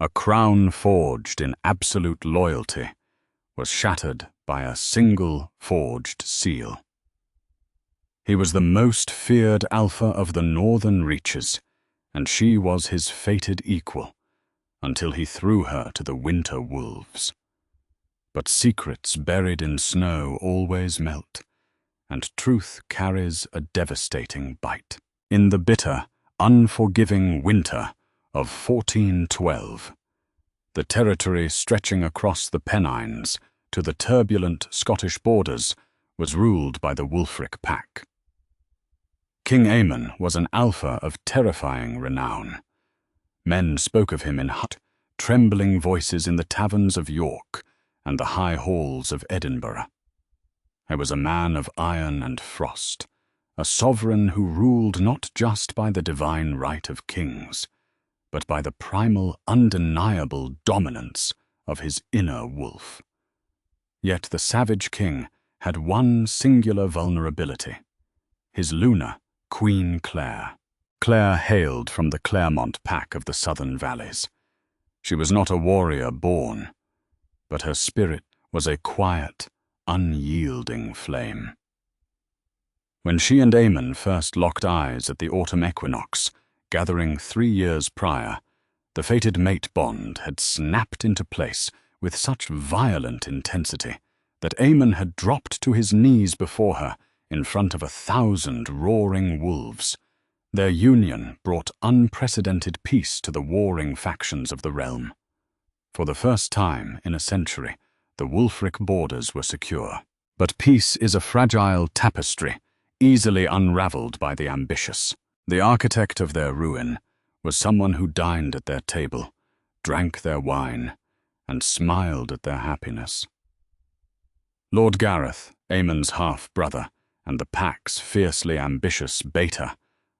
A crown forged in absolute loyalty was shattered by a single forged seal. He was the most feared alpha of the northern reaches, and she was his fated equal, until he threw her to the winter wolves. But secrets buried in snow always melt, and truth carries a devastating bite. In the bitter, unforgiving winter of 1412, the territory stretching across the Pennines to the turbulent Scottish borders was ruled by the Wulfric pack. King Aemon was an alpha of terrifying renown. Men spoke of him in trembling voices in the taverns of York and the high halls of Edinburgh. He was a man of iron and frost, a sovereign who ruled not just by the divine right of kings, but by the primal, undeniable dominance of his inner wolf. Yet the savage king had one singular vulnerability: his Luna, Queen Clare. Clare hailed from the Claremont pack of the southern valleys. She was not a warrior born, but her spirit was a quiet, unyielding flame. When she and Aemon first locked eyes at the autumn equinox, gathering 3 years prior, the fated mate bond had snapped into place with such violent intensity that Aemon had dropped to his knees before her in front of 1,000 roaring wolves. Their union brought unprecedented peace to the warring factions of the realm. For the first time in a century, the Wulfric borders were secure. But peace is a fragile tapestry, easily unraveled by the ambitious. The architect of their ruin was someone who dined at their table, drank their wine, and smiled at their happiness. Lord Gareth, Aemon's half-brother, and the pack's fiercely ambitious beta,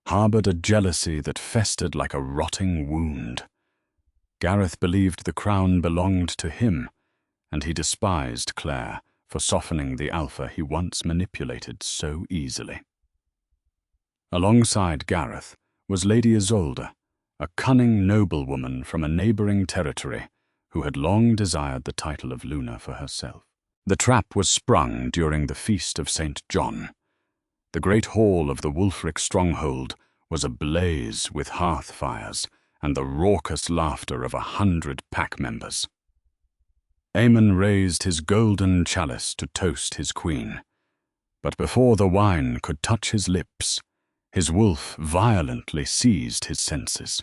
harbored a jealousy that festered like a rotting wound. Gareth believed the crown belonged to him, and he despised Clare for softening the alpha he once manipulated so easily. Alongside Gareth was Lady Isolde, a cunning noblewoman from a neighboring territory who had long desired the title of Luna for herself. The trap was sprung during the Feast of St. John. The great hall of the Wulfric stronghold was ablaze with hearth fires and the raucous laughter of 100 pack members. Aemon raised his golden chalice to toast his queen, but before the wine could touch his lips, his wolf violently seized his senses.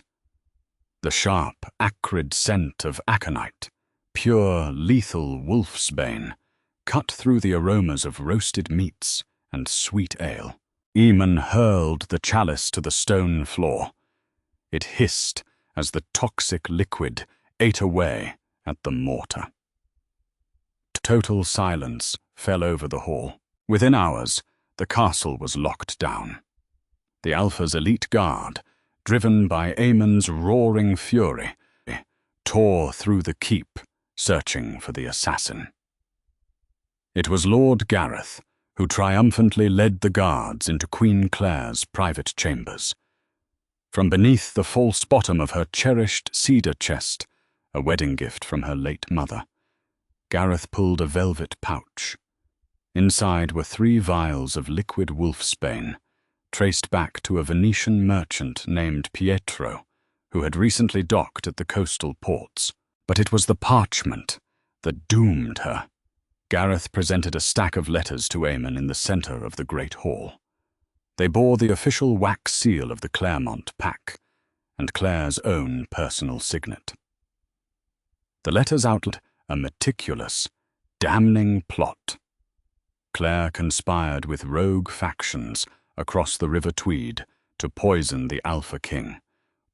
The sharp, acrid scent of aconite, pure, lethal wolfsbane, cut through the aromas of roasted meats and sweet ale. Aemon hurled the chalice to the stone floor. It hissed as the toxic liquid ate away at the mortar. Total silence fell over the hall. Within hours, the castle was locked down. The Alpha's elite guard, driven by Aemon's roaring fury, tore through the keep, searching for the assassin. It was Lord Gareth who triumphantly led the guards into Queen Clare's private chambers. From beneath the false bottom of her cherished cedar chest, a wedding gift from her late mother, Gareth pulled a velvet pouch. Inside were 3 vials of liquid wolfsbane, traced back to a Venetian merchant named Pietro, who had recently docked at the coastal ports. But it was the parchment that doomed her. Gareth presented a stack of letters to Aemon in the center of the great hall. They bore the official wax seal of the Claremont pack, and Clare's own personal signet. The letters outlined a meticulous, damning plot. Clare conspired with rogue factions across the River Tweed to poison the Alpha King,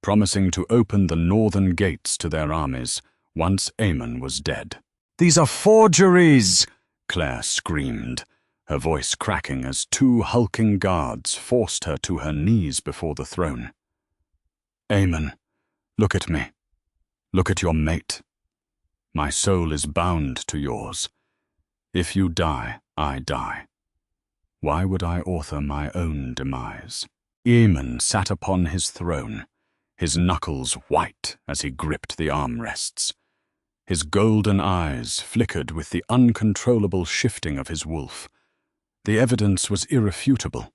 promising to open the northern gates to their armies once Aemon was dead. "These are forgeries!" Clare screamed, her voice cracking as 2 hulking guards forced her to her knees before the throne. "Aemon, look at me. Look at your mate. My soul is bound to yours. If you die, I die. Why would I author my own demise?" Aemon sat upon his throne, his knuckles white as he gripped the armrests. His golden eyes flickered with the uncontrollable shifting of his wolf. The evidence was irrefutable.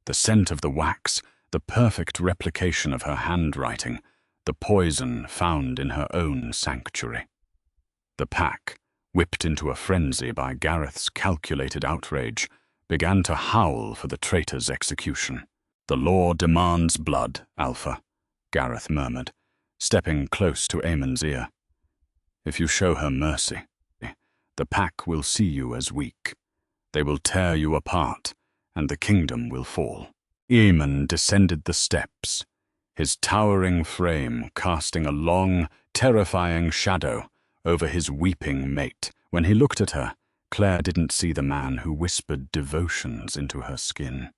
The scent of the wax, the perfect replication of her handwriting, the poison found in her own sanctuary. The pack, whipped into a frenzy by Gareth's calculated outrage, began to howl for the traitor's execution. "The law demands blood, Alpha," Gareth murmured, stepping close to Aemon's ear. "If you show her mercy, the pack will see you as weak. They will tear you apart, and the kingdom will fall." Aemon descended the steps, his towering frame casting a long, terrifying shadow over his weeping mate. When he looked at her, Claire didn't see the man who whispered devotions into her skin.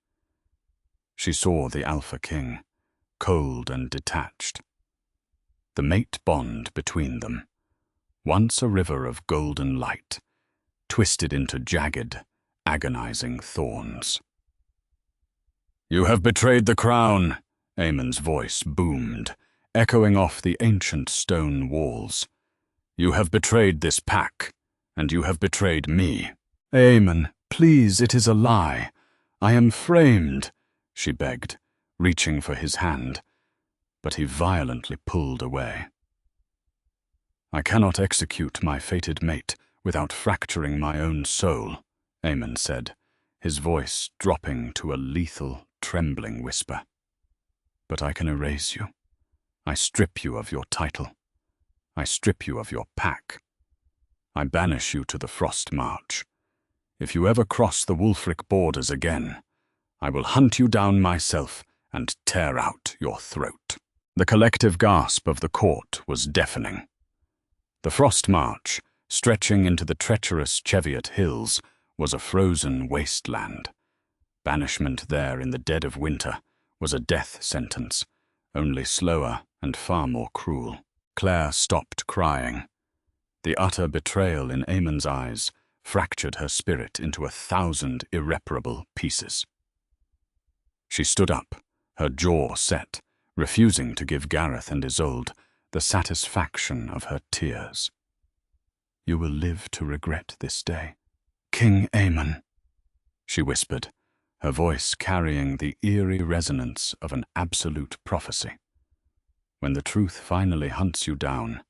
She saw the Alpha King, cold and detached. The mate bond between them, once a river of golden light, twisted into jagged, agonizing thorns. "You have betrayed the crown," Aemon's voice boomed, echoing off the ancient stone walls. "You have betrayed this pack, and you have betrayed me." "Aemon, please, it is a lie. I am framed," she begged, reaching for his hand, but he violently pulled away. "I cannot execute my fated mate without fracturing my own soul," Aemon said, his voice dropping to a lethal, trembling whisper. "But I can erase you. I strip you of your title. I strip you of your pack. I banish you to the Frost March. If you ever cross the Wulfric borders again, I will hunt you down myself and tear out your throat." The collective gasp of the court was deafening. The Frost March, stretching into the treacherous Cheviot Hills, was a frozen wasteland. Banishment there in the dead of winter was a death sentence, only slower and far more cruel. Claire stopped crying. The utter betrayal in Aemon's eyes fractured her spirit into 1,000 irreparable pieces. She stood up, her jaw set, refusing to give Gareth and Isolde the satisfaction of her tears. "You will live to regret this day, King Aemon," she whispered, her voice carrying the eerie resonance of an absolute prophecy. "When the truth finally hunts you down,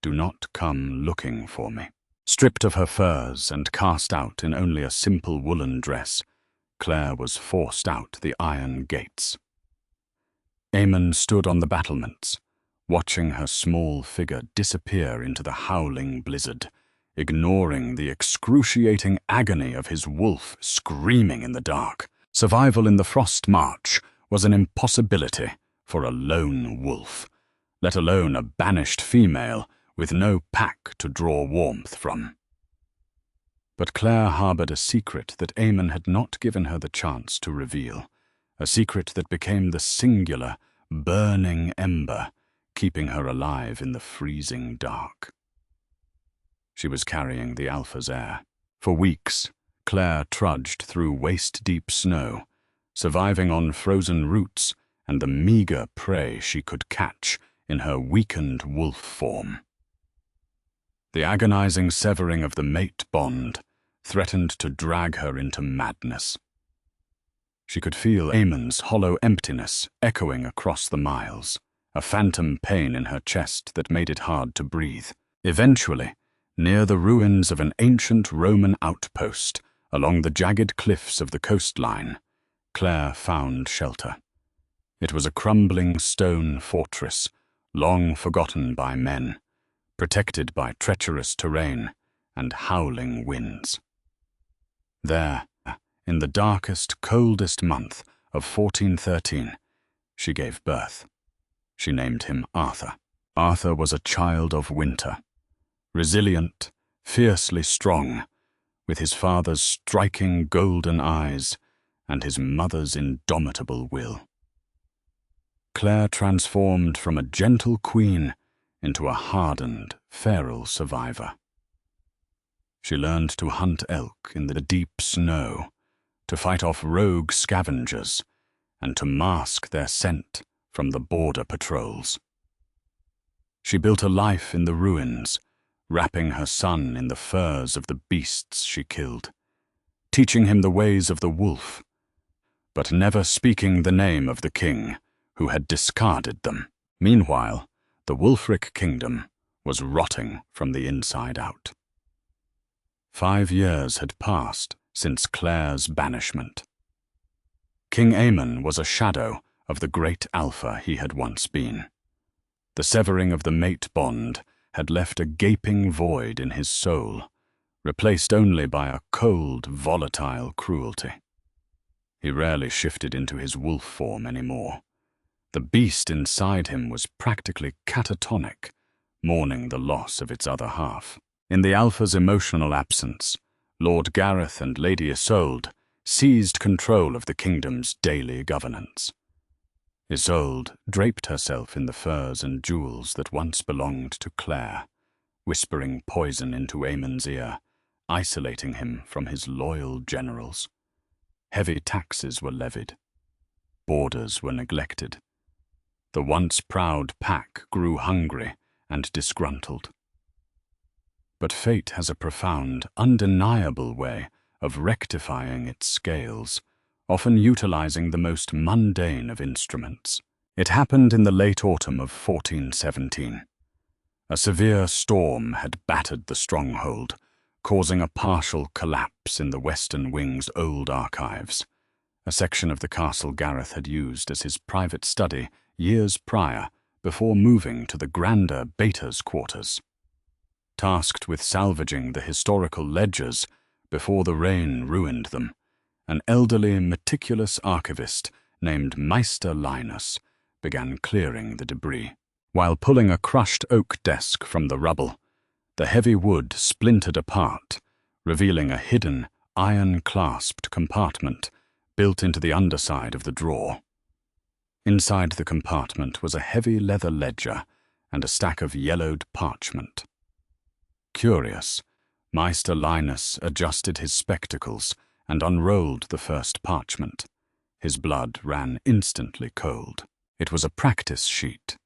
do not come looking for me." Stripped of her furs and cast out in only a simple woolen dress, Claire was forced out the iron gates. Aemon stood on the battlements, watching her small figure disappear into the howling blizzard, ignoring the excruciating agony of his wolf screaming in the dark. Survival in the Frost March was an impossibility for a lone wolf, let alone a banished female with no pack to draw warmth from. But Claire harbored a secret that Aemon had not given her the chance to reveal, a secret that became the singular, burning ember, keeping her alive in the freezing dark. She was carrying the Alpha's heir. For weeks, Claire trudged through waist-deep snow, surviving on frozen roots and the meager prey she could catch in her weakened wolf form. The agonizing severing of the mate bond threatened to drag her into madness. She could feel Aemon's hollow emptiness echoing across the miles, a phantom pain in her chest that made it hard to breathe. Eventually, near the ruins of an ancient Roman outpost along the jagged cliffs of the coastline, Claire found shelter. It was a crumbling stone fortress, long forgotten by men, protected by treacherous terrain and howling winds. There, in the darkest, coldest month of 1413, she gave birth. She named him Arthur. Arthur was a child of winter, resilient, fiercely strong, with his father's striking golden eyes and his mother's indomitable will. Claire transformed from a gentle queen into a hardened, feral survivor. She learned to hunt elk in the deep snow, to fight off rogue scavengers, and to mask their scent from the border patrols. She built a life in the ruins, wrapping her son in the furs of the beasts she killed, teaching him the ways of the wolf, but never speaking the name of the king who had discarded them. Meanwhile, the Wulfric kingdom was rotting from the inside out. 5 years had passed since Claire's banishment. King Aemon was a shadow of the great Alpha he had once been. The severing of the mate bond had left a gaping void in his soul, replaced only by a cold, volatile cruelty. He rarely shifted into his wolf form anymore. The beast inside him was practically catatonic, mourning the loss of its other half. In the Alpha's emotional absence, Lord Gareth and Lady Isolde seized control of the kingdom's daily governance. Isolde draped herself in the furs and jewels that once belonged to Claire, whispering poison into Aemon's ear, isolating him from his loyal generals. Heavy taxes were levied. Borders were neglected. The once proud pack grew hungry and disgruntled. But fate has a profound, undeniable way of rectifying its scales, often utilizing the most mundane of instruments. It happened in the late autumn of 1417. A severe storm had battered the stronghold, causing a partial collapse in the western wing's old archives, a section of the castle Gareth had used as his private study years prior before moving to the grander Beta's quarters. Tasked with salvaging the historical ledgers before the rain ruined them, an elderly, meticulous archivist named Meister Linus began clearing the debris. While pulling a crushed oak desk from the rubble, the heavy wood splintered apart, revealing a hidden, iron-clasped compartment built into the underside of the drawer. Inside the compartment was a heavy leather ledger and a stack of yellowed parchment. Curious, Meister Linus adjusted his spectacles and unrolled the first parchment. His blood ran instantly cold. It was a practice sheet.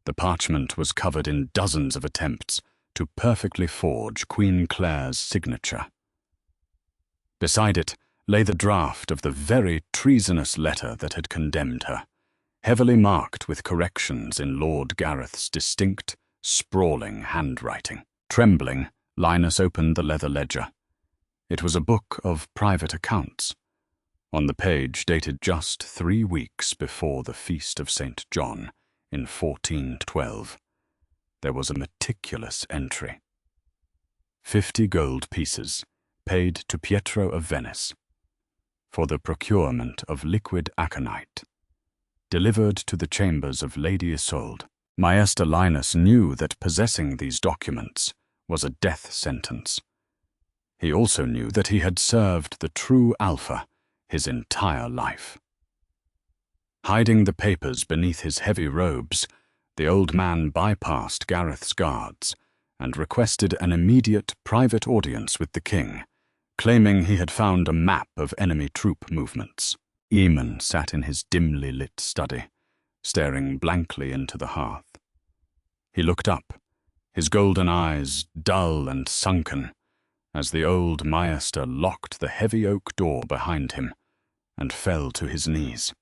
The parchment was covered in dozens of attempts to perfectly forge Queen Claire's signature. Beside it lay the draft of the very treasonous letter that had condemned her, heavily marked with corrections in Lord Gareth's distinct, sprawling handwriting. Trembling, Linus opened the leather ledger. It was a book of private accounts. On the page, dated just 3 weeks before the Feast of St. John in 1412, there was a meticulous entry. 50 gold pieces, paid to Pietro of Venice, for the procurement of liquid aconite, delivered to the chambers of Lady Isolde. Meister Linus knew that possessing these documents was a death sentence. He also knew that he had served the true Alpha his entire life. Hiding the papers beneath his heavy robes, the old man bypassed Gareth's guards and requested an immediate private audience with the king, claiming he had found a map of enemy troop movements. Aemon sat in his dimly lit study, staring blankly into the hearth. He looked up, his golden eyes dull and sunken, as the old Meister locked the heavy oak door behind him and fell to his knees.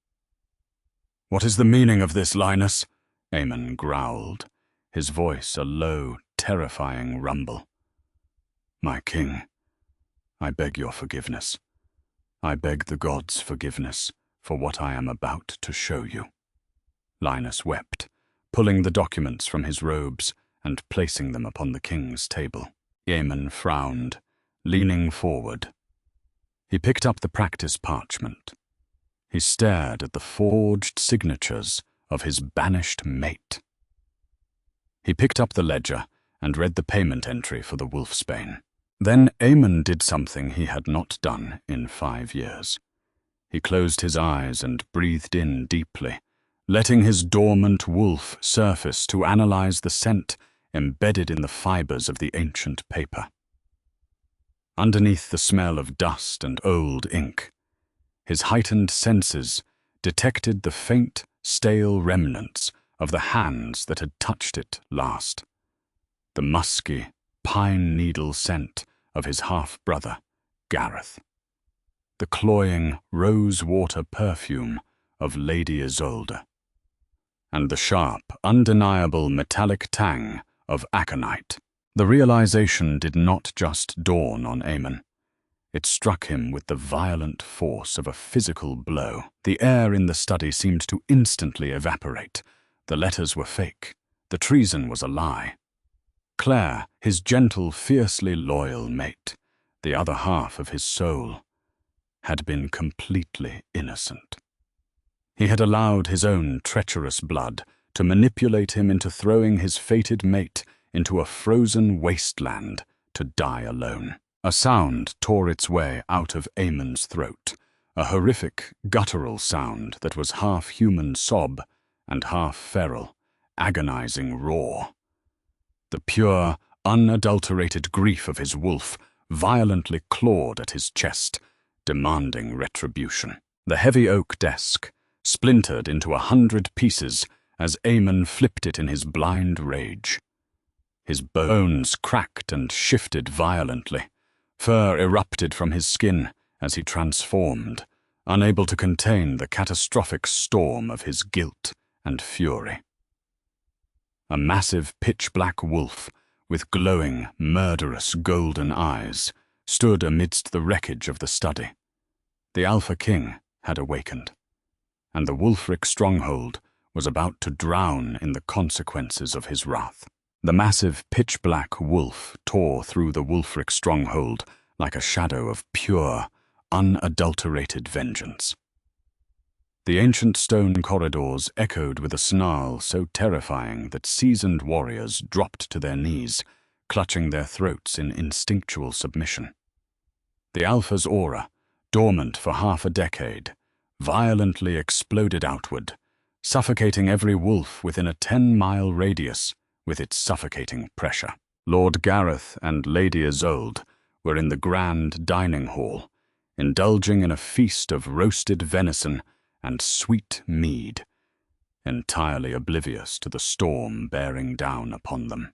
"What is the meaning of this, Linus?" Aemon growled, his voice a low, terrifying rumble. "My king, I beg your forgiveness. I beg the gods' forgiveness for what I am about to show you." Linus wept, pulling the documents from his robes and placing them upon the king's table. Aemon frowned, leaning forward. He picked up the practice parchment. He stared at the forged signatures of his banished mate. He picked up the ledger and read the payment entry for the Wolfsbane. Then Aemon did something he had not done in 5 years. He closed his eyes and breathed in deeply, letting his dormant wolf surface to analyze the scent embedded in the fibers of the ancient paper. Underneath the smell of dust and old ink, his heightened senses detected the faint, stale remnants of the hands that had touched it last. The musky, pine needle scent of his half-brother, Gareth. The cloying, rose-water perfume of Lady Isolde. And the sharp, undeniable metallic tang of aconite. The realization did not just dawn on Eamon. It struck him with the violent force of a physical blow. The air in the study seemed to instantly evaporate. The letters were fake. The treason was a lie. Claire, his gentle, fiercely loyal mate, the other half of his soul, had been completely innocent. He had allowed his own treacherous blood to manipulate him into throwing his fated mate into a frozen wasteland to die alone. A sound tore its way out of Eamon's throat, a horrific, guttural sound that was half human sob and half feral, agonizing roar. The pure, unadulterated grief of his wolf violently clawed at his chest, demanding retribution. The heavy oak desk splintered into 100 pieces as Eamon flipped it in his blind rage. His bones cracked and shifted violently. Fur erupted from his skin as he transformed, unable to contain the catastrophic storm of his guilt and fury. A massive pitch-black wolf with glowing, murderous golden eyes stood amidst the wreckage of the study. The Alpha King had awakened, and the Wulfric stronghold was about to drown in the consequences of his wrath. The massive pitch-black wolf tore through the Wulfric stronghold like a shadow of pure, unadulterated vengeance. The ancient stone corridors echoed with a snarl so terrifying that seasoned warriors dropped to their knees, clutching their throats in instinctual submission. The Alpha's aura, dormant for half a decade, violently exploded outward, suffocating every wolf within a 10-mile radius with its suffocating pressure. Lord Gareth and Lady Isolde were in the grand dining hall, indulging in a feast of roasted venison and sweet mead, entirely oblivious to the storm bearing down upon them.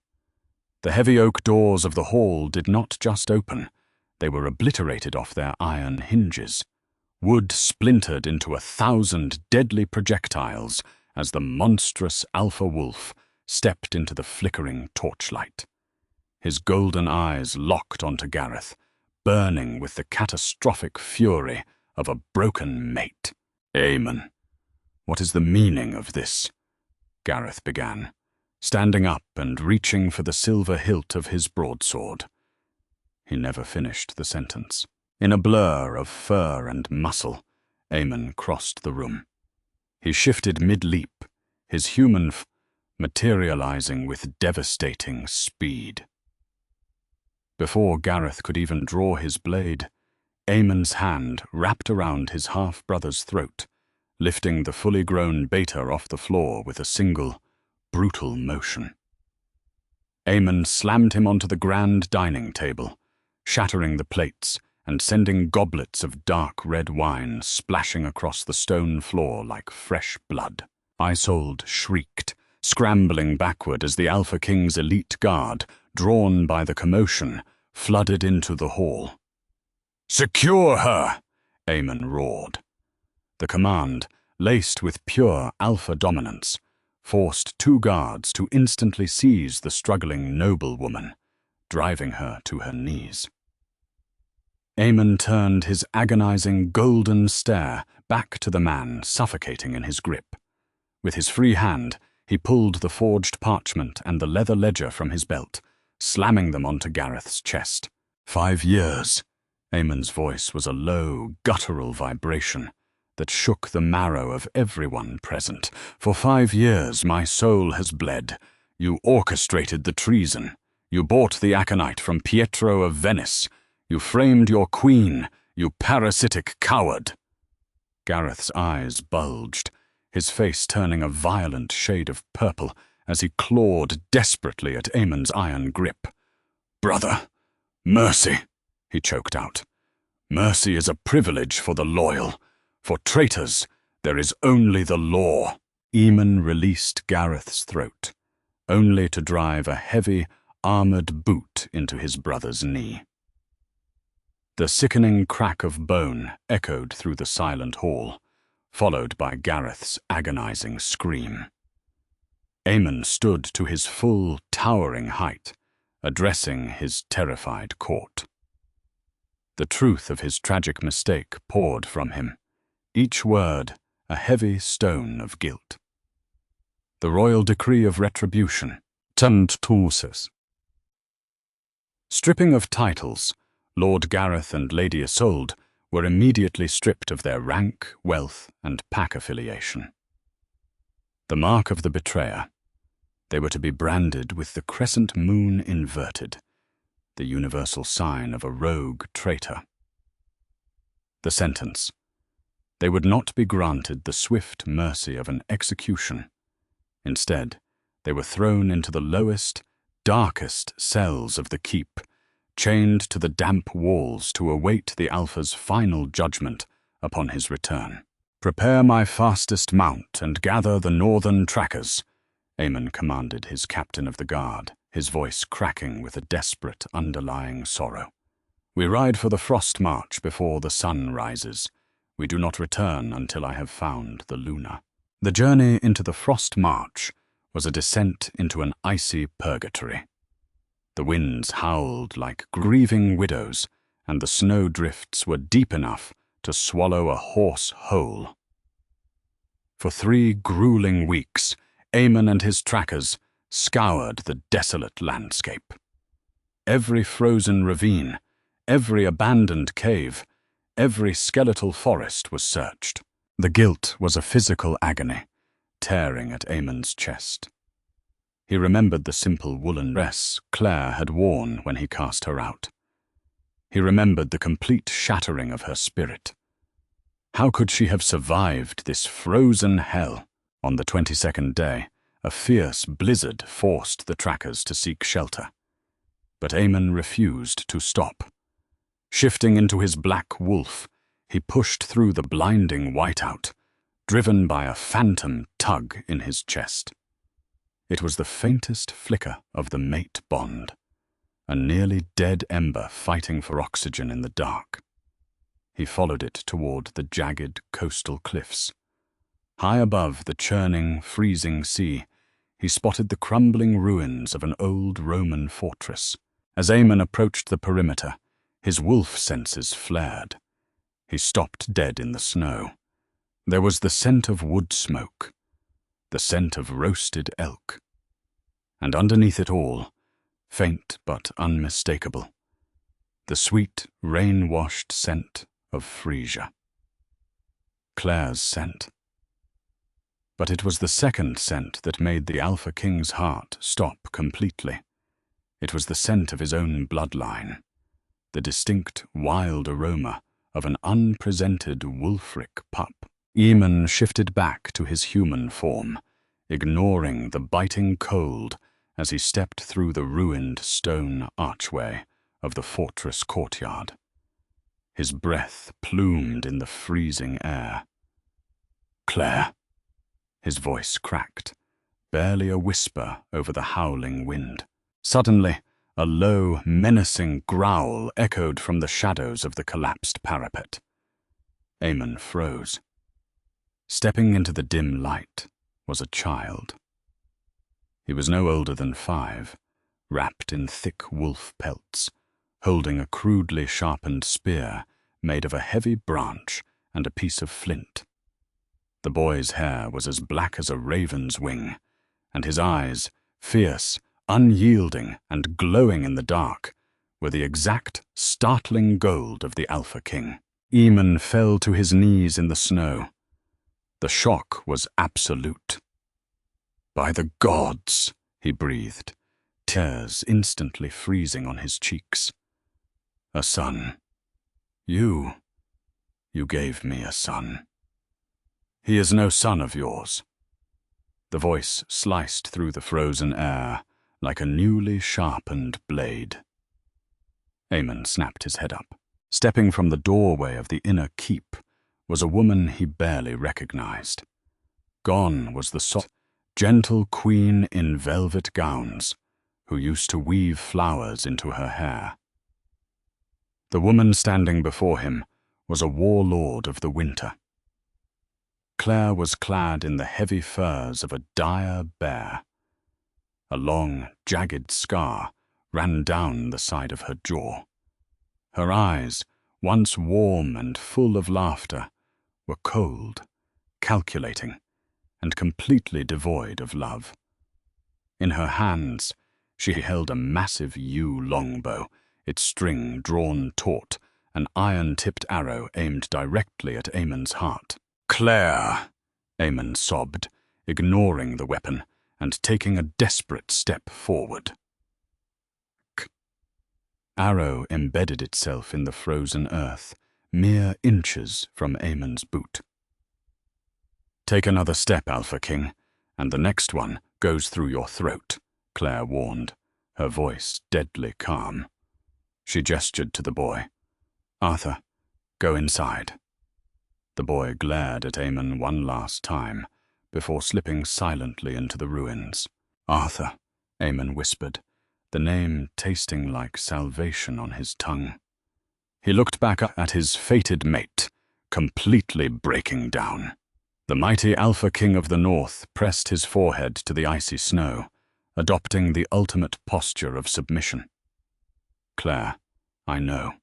The heavy oak doors of the hall did not just open, they were obliterated off their iron hinges. Wood splintered into 1,000 deadly projectiles as the monstrous alpha wolf stepped into the flickering torchlight. His golden eyes locked onto Gareth, burning with the catastrophic fury of a broken mate. "Eamon, what is the meaning of this?" Gareth began, standing up and reaching for the silver hilt of his broadsword. He never finished the sentence. In a blur of fur and muscle, Eamon crossed the room. He shifted mid-leap, his human materializing with devastating speed. Before Gareth could even draw his blade, Eamon's hand wrapped around his half-brother's throat, lifting the fully grown beta off the floor with a single, brutal motion. Eamon slammed him onto the grand dining table, shattering the plates and sending goblets of dark red wine splashing across the stone floor like fresh blood. Isolde shrieked, scrambling backward as the Alpha King's elite guard, drawn by the commotion, flooded into the hall. "Secure her!" Eamon roared. The command, laced with pure alpha dominance, forced 2 guards to instantly seize the struggling noblewoman, driving her to her knees. Eamon turned his agonizing golden stare back to the man suffocating in his grip. With his free hand, he pulled the forged parchment and the leather ledger from his belt, slamming them onto Gareth's chest. 5 years. Eamon's voice was a low, guttural vibration that shook the marrow of everyone present. "For 5 years my soul has bled. You orchestrated the treason. You bought the aconite from Pietro of Venice. You framed your queen, you parasitic coward." Gareth's eyes bulged, his face turning a violent shade of purple as he clawed desperately at Eamon's iron grip. "Brother, mercy," he choked out. "Mercy is a privilege for the loyal. For traitors, there is only the law." Eamon released Gareth's throat, only to drive a heavy, armored boot into his brother's knee. The sickening crack of bone echoed through the silent hall, followed by Gareth's agonizing scream. Eamon stood to his full, towering height, addressing his terrified court. The truth of his tragic mistake poured from him, each word a heavy stone of guilt. The royal decree of retribution turned Torsus. Stripping of titles, Lord Gareth and Lady Isolde were immediately stripped of their rank, wealth, and pack affiliation. The mark of the betrayer. They were to be branded with the crescent moon inverted, the universal sign of a rogue traitor. The sentence. They would not be granted the swift mercy of an execution. Instead, they were thrown into the lowest, darkest cells of the keep, chained to the damp walls to await the Alpha's final judgment upon his return. "Prepare my fastest mount and gather the northern trackers," Eamon commanded his captain of the guard, his voice cracking with a desperate underlying sorrow. "We ride for the frost march before the sun rises. We do not return until I have found the Luna." The journey into the frost march was a descent into an icy purgatory. The winds howled like grieving widows, and the snowdrifts were deep enough to swallow a horse whole. For 3 grueling weeks, Eamon and his trackers scoured the desolate landscape. Every frozen ravine, every abandoned cave, every skeletal forest was searched. The guilt was a physical agony, tearing at Eamon's chest. He remembered the simple woolen dress Claire had worn when he cast her out. He remembered the complete shattering of her spirit. How could she have survived this frozen hell? On the 22nd day, a fierce blizzard forced the trackers to seek shelter. But Eamon refused to stop. Shifting into his black wolf, he pushed through the blinding whiteout, driven by a phantom tug in his chest. It was the faintest flicker of the mate bond, a nearly dead ember fighting for oxygen in the dark. He followed it toward the jagged coastal cliffs. High above the churning, freezing sea, he spotted the crumbling ruins of an old Roman fortress. As Eamon approached the perimeter, his wolf senses flared. He stopped dead in the snow. There was the scent of wood smoke, the scent of roasted elk, and underneath it all, faint but unmistakable, the sweet, rain-washed scent of Frisia. Claire's scent. But it was the second scent that made the Alpha King's heart stop completely. It was the scent of his own bloodline, the distinct, wild aroma of an unpresented Wulfric pup. Eamon shifted back to his human form, ignoring the biting cold as he stepped through the ruined stone archway of the fortress courtyard. His breath plumed in the freezing air. "Claire," his voice cracked, barely a whisper over the howling wind. Suddenly, a low, menacing growl echoed from the shadows of the collapsed parapet. Eamon froze. Stepping into the dim light was a child. He was no older than 5, wrapped in thick wolf pelts, holding a crudely sharpened spear made of a heavy branch and a piece of flint. The boy's hair was as black as a raven's wing, and his eyes, fierce, unyielding, and glowing in the dark, were the exact, startling gold of the Alpha King. Eamon fell to his knees in the snow. The shock was absolute. "By the gods," he breathed, tears instantly freezing on his cheeks. "A son. You gave me a son. He is no son of yours." The voice sliced through the frozen air like a newly sharpened blade. Eamon snapped his head up. Stepping from the doorway of the inner keep was a woman he barely recognized. Gone was the soft, gentle queen in velvet gowns, who used to weave flowers into her hair. The woman standing before him was a warlord of the winter. Claire was clad in the heavy furs of a dire bear. A long, jagged scar ran down the side of her jaw. Her eyes, once warm and full of laughter, were cold, calculating, and completely devoid of love. In her hands, she held a massive yew longbow, its string drawn taut, an iron-tipped arrow aimed directly at Aemon's heart. "Claire!" Aemon sobbed, ignoring the weapon and taking a desperate step forward. Arrow embedded itself in the frozen earth, mere inches from Aemon's boot. "Take another step, Alpha King, and the next one goes through your throat," Claire warned, her voice deadly calm. She gestured to the boy. "Arthur, go inside." The boy glared at Aemon one last time, before slipping silently into the ruins. "Arthur," Aemon whispered, the name tasting like salvation on his tongue. He looked back at his fated mate, completely breaking down. The mighty Alpha King of the North pressed his forehead to the icy snow, adopting the ultimate posture of submission. "Claire, I know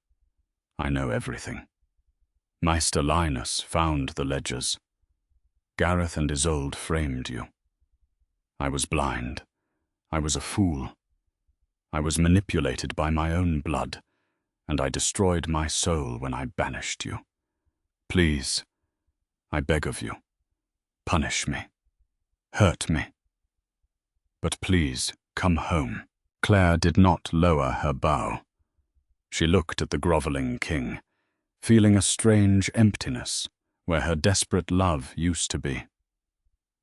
everything. Meister Linus found the ledgers. Gareth and Isolde framed you. I was blind. I was a fool. I was manipulated by my own blood, and I destroyed my soul when I banished you. Please, I beg of you, punish me. Hurt me. But please, come home." Claire did not lower her bow. She looked at the groveling king, feeling a strange emptiness where her desperate love used to be.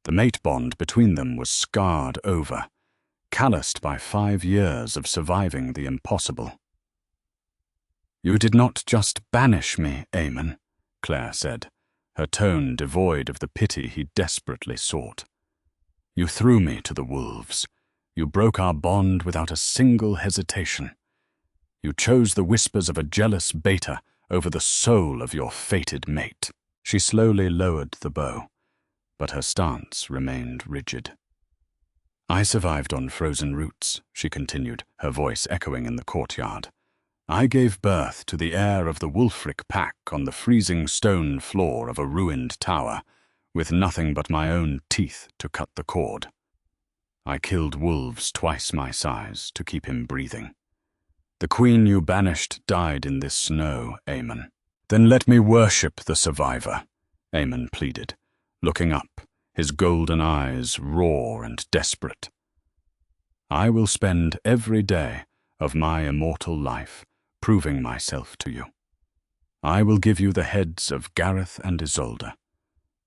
The mate bond between them was scarred over, calloused by 5 years of surviving the impossible. "You did not just banish me, Aemon," Claire said, her tone devoid of the pity he desperately sought. "You threw me to the wolves. You broke our bond without a single hesitation. You chose the whispers of a jealous beta over the soul of your fated mate." She slowly lowered the bow, but her stance remained rigid. "I survived on frozen roots," she continued, her voice echoing in the courtyard. "I gave birth to the heir of the Wulfric pack on the freezing stone floor of a ruined tower, with nothing but my own teeth to cut the cord. I killed wolves twice my size to keep him breathing. The queen you banished died in this snow, Aemon." "Then let me worship the survivor," Aemon pleaded, looking up, his golden eyes raw and desperate. "I will spend every day of my immortal life proving myself to you. I will give you the heads of Gareth and Isolde.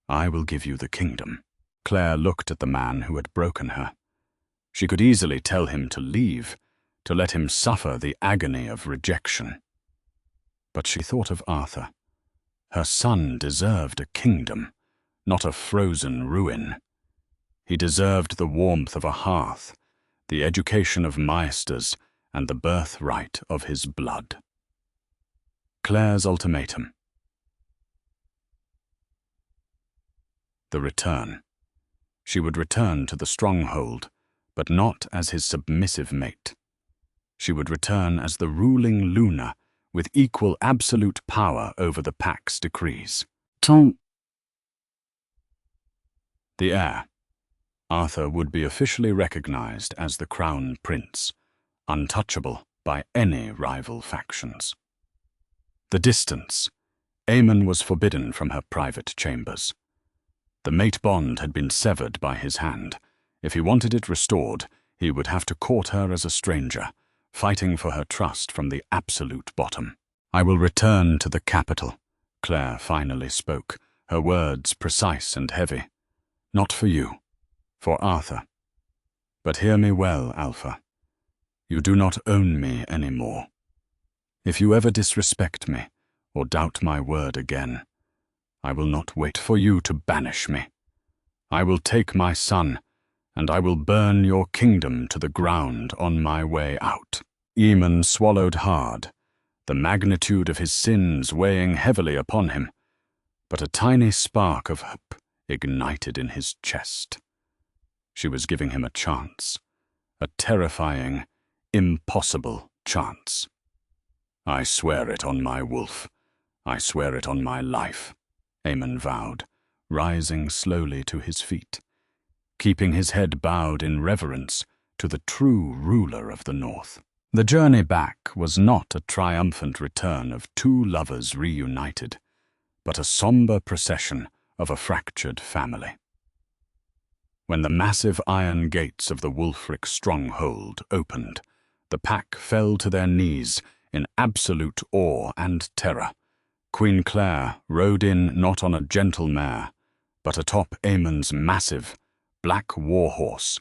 I will give you the kingdom." Claire looked at the man who had broken her. She could easily tell him to leave, to let him suffer the agony of rejection. But she thought of Arthur. Her son deserved a kingdom, not a frozen ruin. He deserved the warmth of a hearth, the education of maesters, and the birthright of his blood. Claire's ultimatum. The return. She would return to the stronghold, but not as his submissive mate. She would return as the ruling Luna, with equal absolute power over the Pack's decrees. The heir. Arthur would be officially recognized as the Crown Prince, untouchable by any rival factions. The distance. Aemon was forbidden from her private chambers. The mate bond had been severed by his hand. If he wanted it restored, he would have to court her as a stranger, fighting for her trust from the absolute bottom. "I will return to the capital," Claire finally spoke, her words precise and heavy. "Not for you, for Arthur. But hear me well, Alpha. You do not own me anymore. If you ever disrespect me, or doubt my word again, I will not wait for you to banish me. I will take my son, and I will burn your kingdom to the ground on my way out." Aemon swallowed hard, the magnitude of his sins weighing heavily upon him, but a tiny spark of hope ignited in his chest. She was giving him a chance, a terrifying, impossible chance. "I swear it on my wolf. I swear it on my life," Aemon vowed, rising slowly to his feet, keeping his head bowed in reverence to the true ruler of the North. The journey back was not a triumphant return of two lovers reunited, but a somber procession of a fractured family. When the massive iron gates of the Wulfric stronghold opened, the pack fell to their knees in absolute awe and terror. Queen Claire rode in not on a gentle mare, but atop Aemon's massive, black warhorse,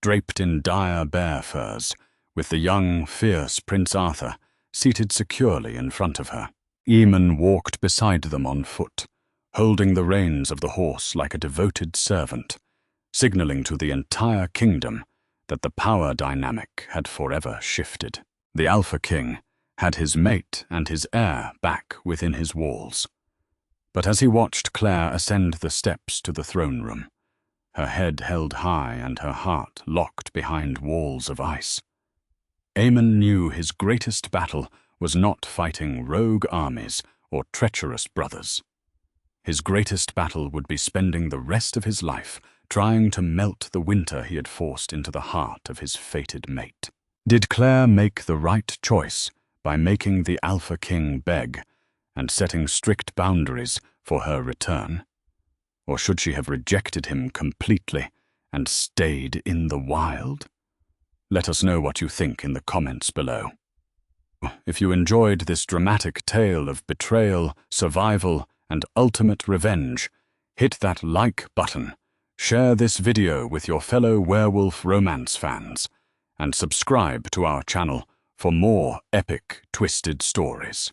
draped in dire bear furs, with the young, fierce Prince Arthur seated securely in front of her. Aemon walked beside them on foot, holding the reins of the horse like a devoted servant, signaling to the entire kingdom that the power dynamic had forever shifted. The Alpha King had his mate and his heir back within his walls. But as he watched Claire ascend the steps to the throne room, her head held high and her heart locked behind walls of ice, Aemon knew his greatest battle was not fighting rogue armies or treacherous brothers. His greatest battle would be spending the rest of his life trying to melt the winter he had forced into the heart of his fated mate. Did Claire make the right choice by making the Alpha King beg and setting strict boundaries for her return? Or should she have rejected him completely and stayed in the wild? Let us know what you think in the comments below. If you enjoyed this dramatic tale of betrayal, survival, and ultimate revenge, hit that like button, share this video with your fellow werewolf romance fans, and subscribe to our channel for more epic, twisted stories.